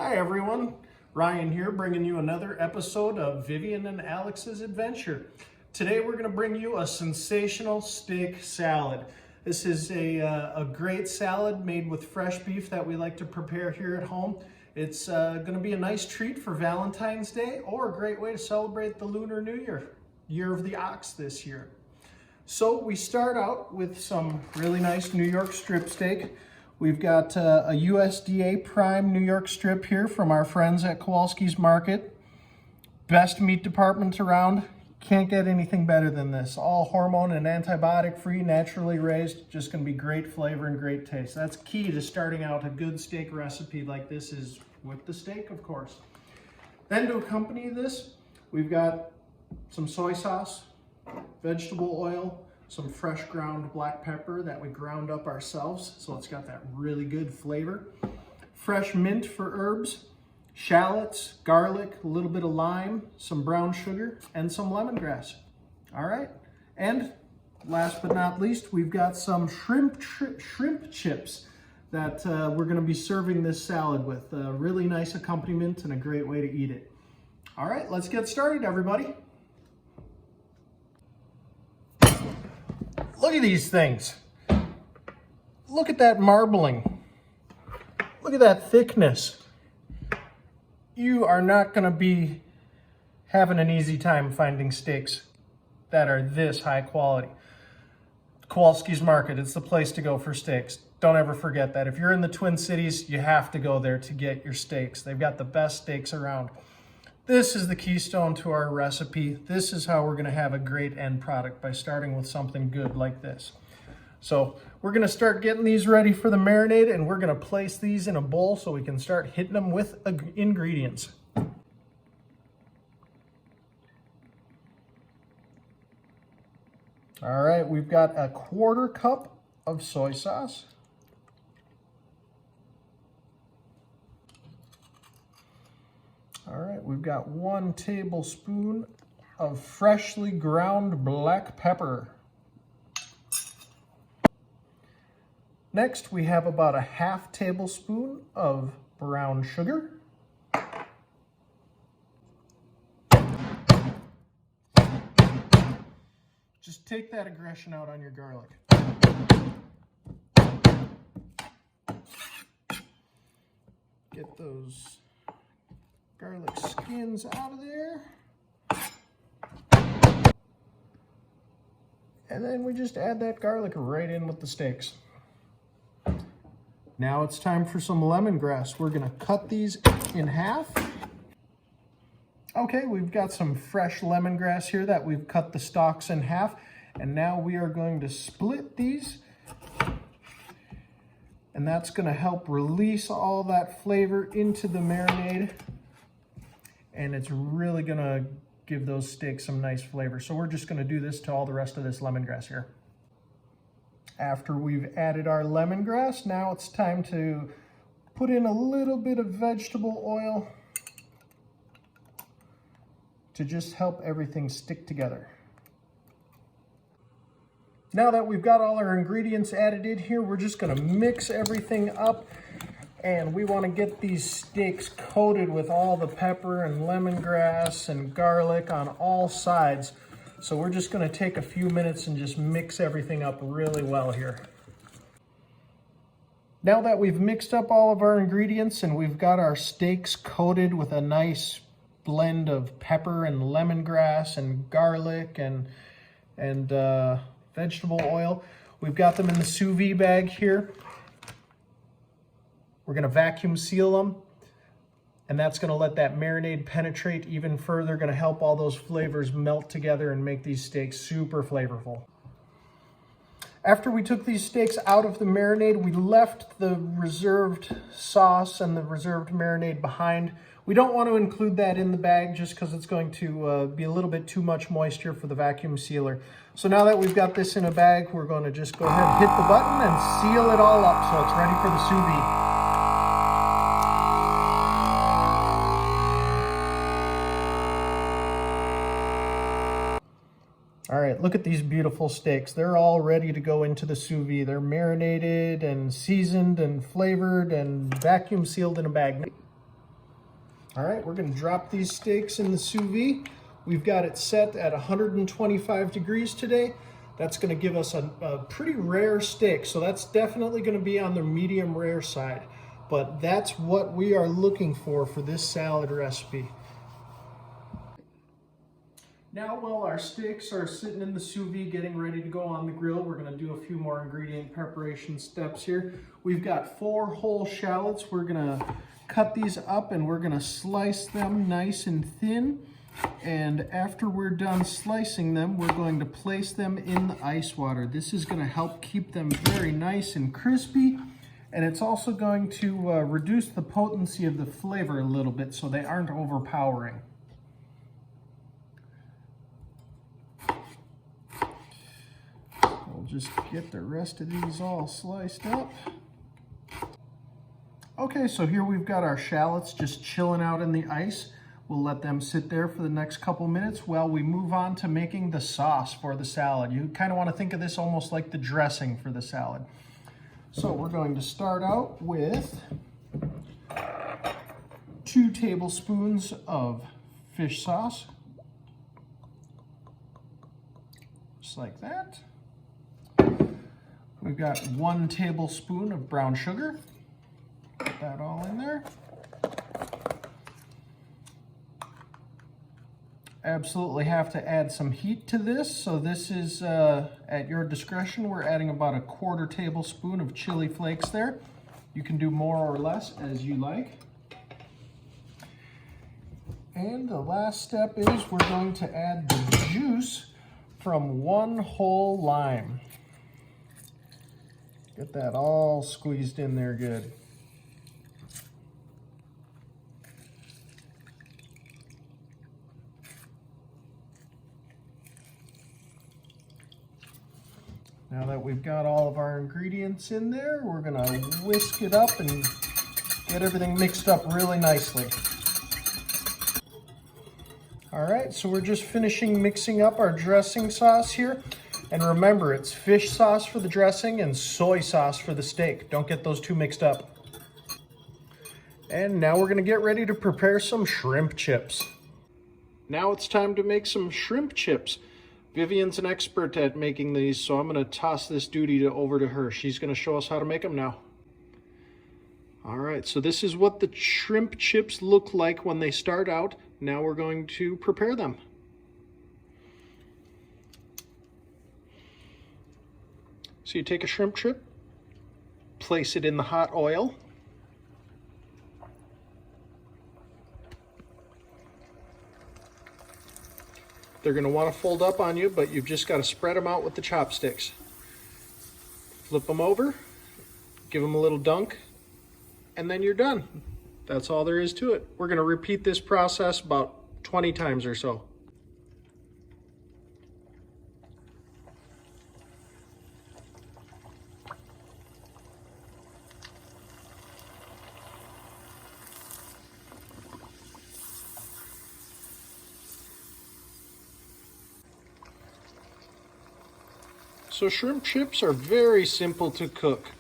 Hi everyone, Ryan here bringing you another episode of Vivian and Alex's Adventure. Today we're going to bring you a sensational steak salad. This is a great salad made with fresh beef that we like to prepare here at home. It's going to be a nice treat for Valentine's Day or a great way to celebrate the Lunar New Year, Year of the Ox this year. So we start out with some really nice New York strip steak. We've got a USDA prime New York strip here from our friends at Kowalski's Market. Best meat department around. Can't get anything better than this. All hormone and antibiotic free, naturally raised. Just gonna be great flavor and great taste. That's key to starting out a good steak recipe like this, is with the steak, of course. Then to accompany this, we've got some soy sauce, vegetable oil, some fresh ground black pepper that we ground up ourselves, so it's got that really good flavor. Fresh mint for herbs, shallots, garlic, a little bit of lime, some brown sugar, and some lemongrass. All right, and last but not least, we've got some shrimp chips that we're gonna be serving this salad with. A really nice accompaniment and a great way to eat it. All right, let's get started, everybody. Look at these things. Look at that marbling. Look at that thickness. You are not going to be having an easy time finding steaks that are this high quality. Kowalski's Market, it's the place to go for steaks. Don't ever forget that. If you're in the Twin Cities, you have to go there to get your steaks. They've got the best steaks around. This is the keystone to our recipe. This is how we're going to have a great end product, by starting with something good like this. So we're going to start getting these ready for the marinade, and we're going to place these in a bowl so we can start hitting them with ingredients. All right, we've got a 1/4 cup of soy sauce. All right, we've got 1 tablespoon of freshly ground black pepper. Next, we have about a 1/2 tablespoon of brown sugar. Just take that aggression out on your garlic. Get those garlic skins out of there. And then we just add that garlic right in with the steaks. Now it's time for some lemongrass. We're gonna cut these in half. Okay, we've got some fresh lemongrass here that we've cut the stalks in half. And now we are going to split these. And that's gonna help release all that flavor into the marinade. And it's really gonna give those steaks some nice flavor. So we're just gonna do this to all the rest of this lemongrass here. After we've added our lemongrass, now it's time to put in a little bit of vegetable oil to just help everything stick together. Now that we've got all our ingredients added in here, we're just gonna mix everything up. And we want to get these steaks coated with all the pepper and lemongrass and garlic on all sides. So we're just going to take a few minutes and just mix everything up really well here. Now that we've mixed up all of our ingredients and we've got our steaks coated with a nice blend of pepper and lemongrass and garlic and vegetable oil, we've got them in the sous vide bag here. We're going to vacuum seal them, and that's going to let that marinade penetrate even further, going to help all those flavors melt together and make these steaks super flavorful. After we took these steaks out of the marinade, we left the reserved sauce and the reserved marinade behind. We don't want to include that in the bag just because it's going to be a little bit too much moisture for the vacuum sealer. So now that we've got this in a bag, we're going to just go ahead and hit the button and seal it all up so it's ready for the sous vide. All right, look at these beautiful steaks. They're all ready to go into the sous vide. They're marinated and seasoned and flavored and vacuum sealed in a bag. All right, we're gonna drop these steaks in the sous vide. We've got it set at 125 degrees today. That's gonna give us a pretty rare steak, so that's definitely gonna be on the medium rare side. But that's what we are looking for this salad recipe. Now, while our steaks are sitting in the sous vide getting ready to go on the grill, we're gonna do a few more ingredient preparation steps here. We've got 4 whole shallots. We're gonna cut these up and we're gonna slice them nice and thin. And after we're done slicing them, we're going to place them in the ice water. This is gonna help keep them very nice and crispy. And it's also going to reduce the potency of the flavor a little bit so they aren't overpowering. We'll just get the rest of these all sliced up. Okay, so here we've got our shallots just chilling out in the ice. We'll let them sit there for the next couple minutes while we move on to making the sauce for the salad. You kind of want to think of this almost like the dressing for the salad. So we're going to start out with 2 tablespoons of fish sauce, just like that. We've got 1 tablespoon of brown sugar. Put that all in there. Absolutely have to add some heat to this, so this is at your discretion. We're adding about 1/4 tablespoon of chili flakes there. You can do more or less as you like. And the last step is we're going to add the juice from 1 whole lime. Get that all squeezed in there good. Now that we've got all of our ingredients in there, we're gonna whisk it up and get everything mixed up really nicely. All right, so we're just finishing mixing up our dressing sauce here. And remember, it's fish sauce for the dressing and soy sauce for the steak. Don't get those 2 mixed up. And now we're gonna get ready to prepare some shrimp chips. Now it's time to make some shrimp chips. Vivian's an expert at making these, so I'm gonna toss this duty over to her. She's gonna show us how to make them now. All right, so this is what the shrimp chips look like when they start out. Now we're going to prepare them. So you take a shrimp chip, place it in the hot oil. They're going to want to fold up on you, but you've just got to spread them out with the chopsticks. Flip them over, give them a little dunk, and then you're done. That's all there is to it. We're going to repeat this process about 20 times or so. So shrimp chips are very simple to cook.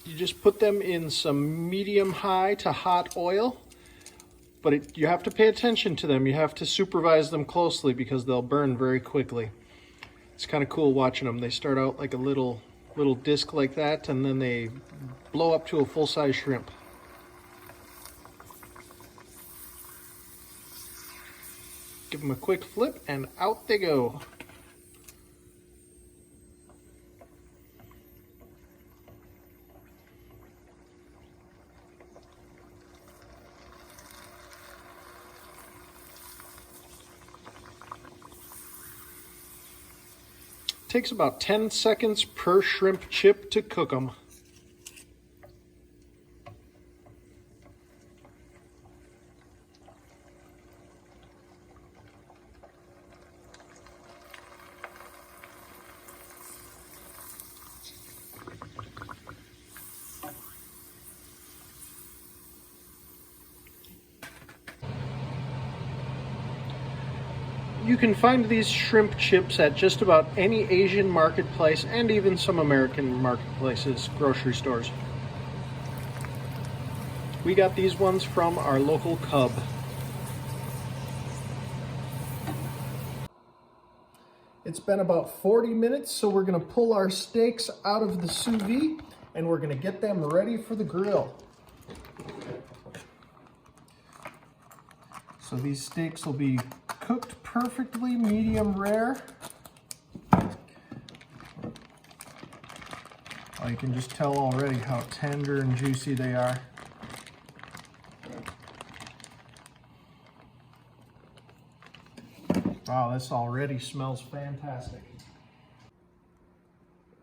You just put them in some medium-high to hot oil, but you have to pay attention to them. You have to supervise them closely because they'll burn very quickly. It's kind of cool watching them. They start out like a little disc like that, and then they blow up to a full-size shrimp. Give them a quick flip, and out they go. Takes about 10 seconds per shrimp chip to cook them. You can find these shrimp chips at just about any Asian marketplace and even some American marketplaces, grocery stores. We got these ones from our local Cub. It's been about 40 minutes, so we're gonna pull our steaks out of the sous vide and we're gonna get them ready for the grill. So these steaks will be cooked perfectly, medium rare. Oh, you can just tell already how tender and juicy they are. Wow, this already smells fantastic.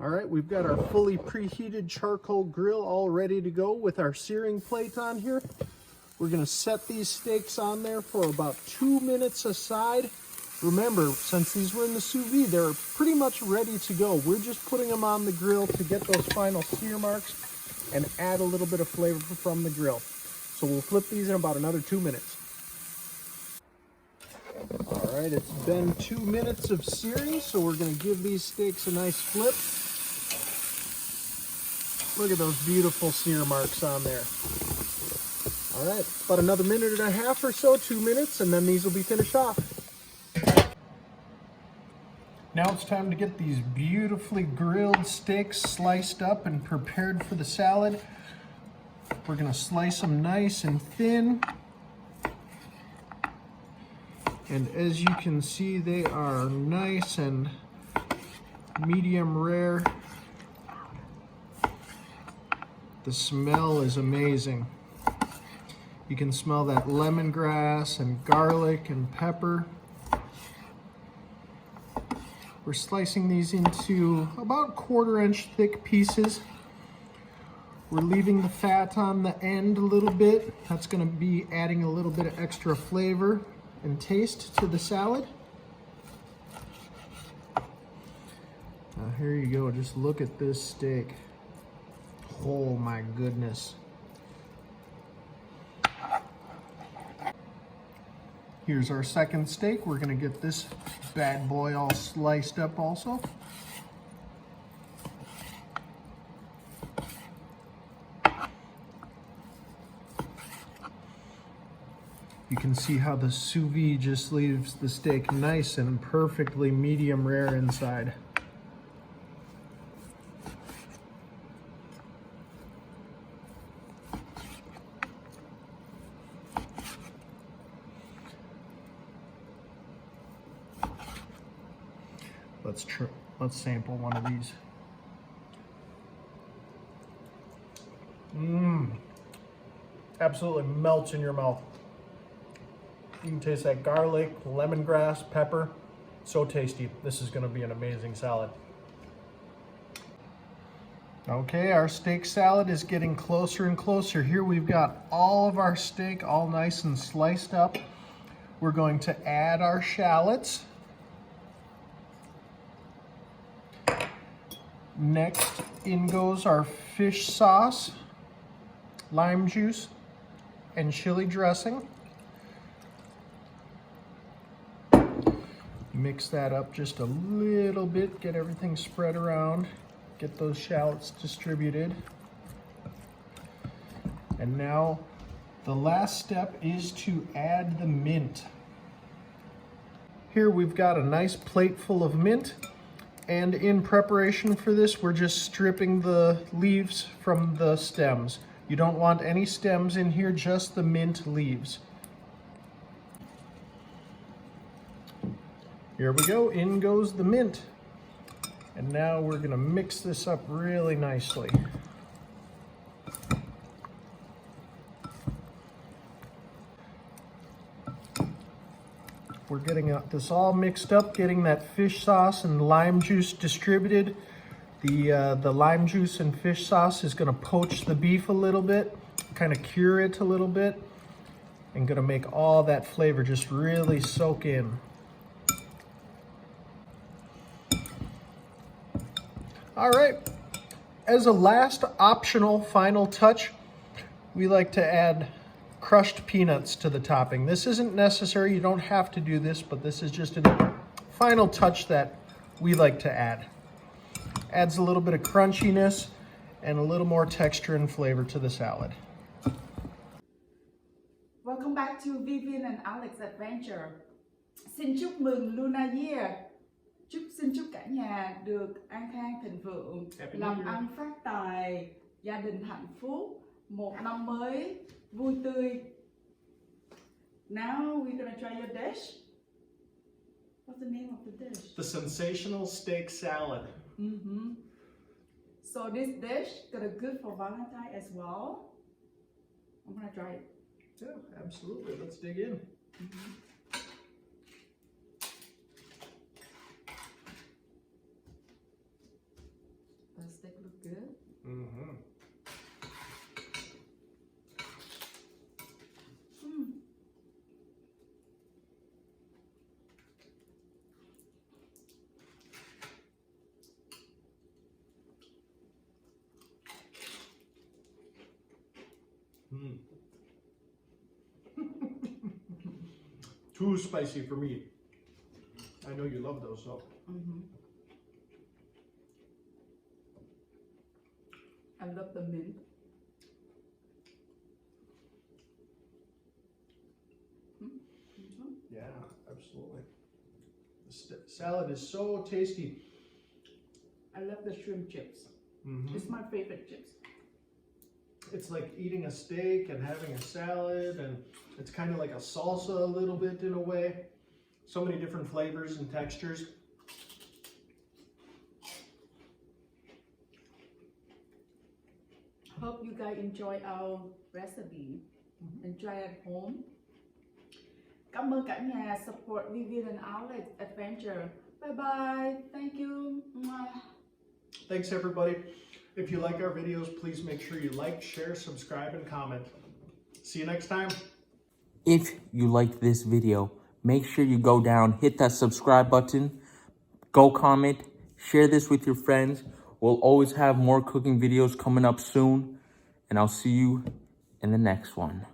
All right, we've got our fully preheated charcoal grill all ready to go with our searing plate on here. We're gonna set these steaks on there for about 2 minutes aside. Remember, since these were in the sous vide, they're pretty much ready to go. We're just putting them on the grill to get those final sear marks and add a little bit of flavor from the grill. So we'll flip these in about another 2 minutes. All right, it's been 2 minutes of searing, so we're gonna give these steaks a nice flip. Look at those beautiful sear marks on there. All right, about another minute and a half or so, 2 minutes, and then these will be finished off. Now it's time to get these beautifully grilled steaks sliced up and prepared for the salad. We're gonna slice them nice and thin. And as you can see, they are nice and medium rare. The smell is amazing. You can smell that lemongrass and garlic and pepper. We're slicing these into about 1/4 inch thick pieces. We're leaving the fat on the end a little bit. That's gonna be adding a little bit of extra flavor and taste to the salad. Now here you go, just look at this steak. Oh my goodness. Here's our second steak. We're gonna get this bad boy all sliced up also. You can see how the sous vide just leaves the steak nice and perfectly medium rare inside. Let's sample one of these. Absolutely melts in your mouth. You can taste that garlic, lemongrass, pepper. So tasty. This is going to be an amazing salad. Okay, our steak salad is getting closer and closer. Here we've got all of our steak all nice and sliced up. We're going to add our shallots. Next in goes our fish sauce, lime juice, and chili dressing. Mix that up just a little bit, get everything spread around, get those shallots distributed. And now the last step is to add the mint. Here we've got a nice plate full of mint. And in preparation for this, we're just stripping the leaves from the stems. You don't want any stems in here, just the mint leaves. Here we go, in goes the mint. And now we're gonna mix this up really nicely. We're getting this all mixed up, getting that fish sauce and lime juice distributed. The lime juice and fish sauce is gonna poach the beef a little bit, kind of cure it a little bit, and gonna make all that flavor just really soak in. All right, as a last optional final touch, we like to add crushed peanuts to the topping. This isn't necessary, you don't have to do this, but this is just a final touch that we like to add. Adds a little bit of crunchiness and a little more texture and flavor to the salad. Welcome back to Vivian and Alex Adventure. Xin chúc mừng Luna Year. Xin chúc cả nhà được an khang thịnh vượng, làm ăn phát tài, gia đình hạnh phúc, một năm mới vui tươi. Now we're gonna try your dish. What's the name of the dish? The Sensational Steak Salad. So this dish gonna good for Valentine as well. I'm gonna try it. Yeah, absolutely. Let's dig in. Does the steak look good? Too spicy for me. I know you love those, so. I love the mint. Yeah, absolutely. The salad is so tasty. I love the shrimp chips. It's my favorite chips. It's like eating a steak and having a salad, and it's kind of like a salsa a little bit in a way. So many different flavors and textures. Hope you guys enjoy our recipe and try at home. Cảm ơn cả nhà support Vivian and Alex Adventure. Bye bye. Thank you. Thanks everybody. If you like our videos, please make sure you like, share, subscribe, and comment. See you next time. If you liked this video, make sure you go down, hit that subscribe button, go comment, share this with your friends. We'll always have more cooking videos coming up soon, and I'll see you in the next one.